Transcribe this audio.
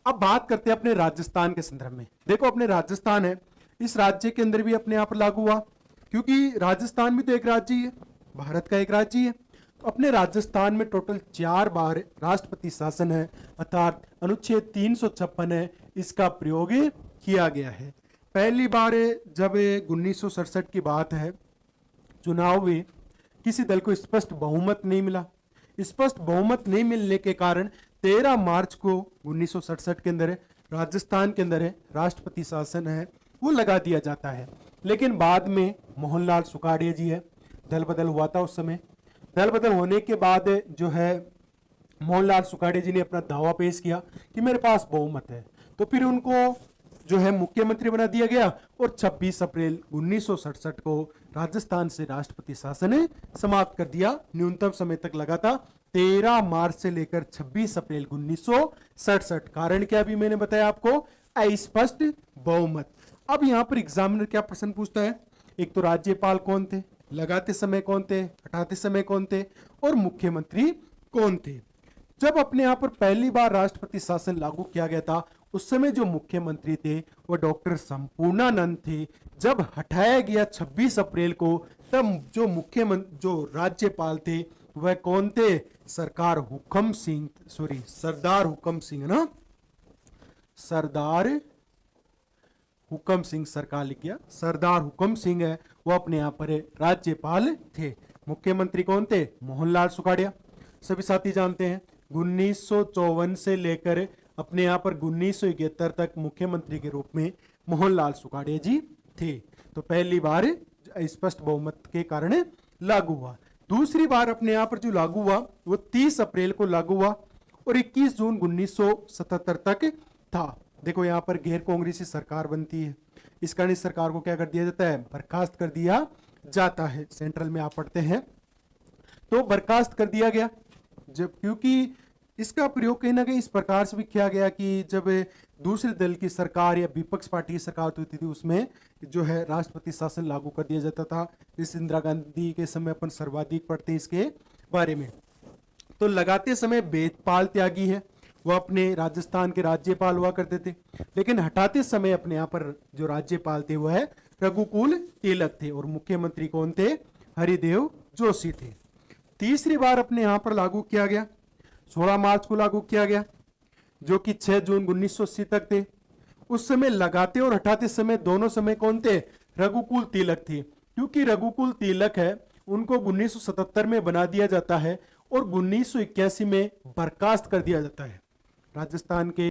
अब बात करते हैं अपने राजस्थान के संदर्भ में। देखो अपने राजस्थान है, इस राज्य के अंदर भी अपने आप लागू हुआ, क्योंकि राजस्थान भी तो एक राज्य ही है, भारत का एक राज्य ही है। तो अपने राजस्थान में टोटल 4 बार राष्ट्रपति शासन है, अर्थात अनुच्छेद 356 है, इसका प्रयोग किया गया है। पहली बार जब 1967 की बात है, चुनाव में किसी दल को स्पष्ट बहुमत नहीं मिला। स्पष्ट बहुमत नहीं मिलने के कारण 13 मार्च को 1967 के अंदर राजस्थान के अंदर राष्ट्रपति शासन है वो लगा दिया जाता है। लेकिन बाद में मोहनलाल सुखाड़िया जी है, दल बदल हुआ था उस समय। दल बदल होने के बाद जो है मोहनलाल सुखाड़िया जी ने अपना दावा पेश किया कि मेरे पास बहुमत है, तो फिर उनको जो है मुख्यमंत्री बना दिया गया और 26 अप्रैल 1967 को राजस्थान से राष्ट्रपति शासन समाप्त कर दिया। न्यूनतम समय तक लगा था 13 मार्च से लेकर 26 अप्रैल 1967। कारण क्या अभी मैंने बताया आपको, अस्पष्ट बहुमत। अब यहां पर एग्जामिनर क्या प्रश्न पूछता है, एक तो राज्यपाल कौन थे, लगाते समय कौन थे, हटाते समय कौन थे, और मुख्यमंत्री कौन थे। जब अपने यहां पर पहली बार राष्ट्रपति शासन लागू किया गया था उस समय जो मुख्यमंत्री थे वो डॉक्टर संपूर्णानंद थे। जब हटाया गया 26 अप्रैल को, तब जो मुख्यमंत्री जो राज्यपाल थे वह कौन थे, सरदार हुक्म सिंह है ना, सरदार हुक्म सिंह सरकार लिख गया, सरदार हुक्म सिंह है वो अपने यहाँ पर राज्यपाल थे। मुख्यमंत्री कौन थे, मोहनलाल सुखाड़िया, सभी साथी जानते हैं। 1954 से लेकर अपने यहाँ पर 1971 तक मुख्यमंत्री के रूप में मोहनलाल सुखाड़िया जी थे। तो पहली बार स्पष्ट बहुमत के कारण लागू हुआ। दूसरी बार अपने यहाँ पर जो लागू हुआ वो 30 अप्रैल को लागू हुआ और 21 जून 1977 तक था। देखो यहाँ पर गैर कांग्रेसी सरकार बनती है, इस कारण इस सरकार को क्या कर दिया जाता है, बर्खास्त कर दिया जाता है। सेंट्रल में आप पढ़ते हैं तो बर्खास्त कर दिया गया, जब क्योंकि इसका प्रयोग कहीं ना कहीं इस प्रकार से भी किया गया कि जब दूसरे दल की सरकार या विपक्ष पार्टी की सरकार होती थी उसमें जो है राष्ट्रपति शासन लागू कर दिया जाता था। इस इंदिरा गांधी के समय अपन सर्वाधिक पढ़ते हैं इसके बारे में। तो लगाते समय वेदपाल त्यागी है वो अपने राजस्थान के राज्यपाल हुआ करते थे, लेकिन हटाते समय अपने यहाँ पर जो राज्यपाल थे वह है रघुकुल तिलक थे और मुख्यमंत्री कौन थे, हरिदेव जोशी थे। तीसरी बार अपने यहाँ पर लागू किया गया 16 मार्च को लागू किया गया, जो कि 6 जून 1980 तक थे। उस समय लगाते और हटाते समय दोनों समय कौन थे, रघुकुल तिलक थे। क्योंकि रघुकुल तिलक है उनको 1977 में बना दिया जाता है और 1981 में बर्खास्त कर दिया जाता है। राजस्थान के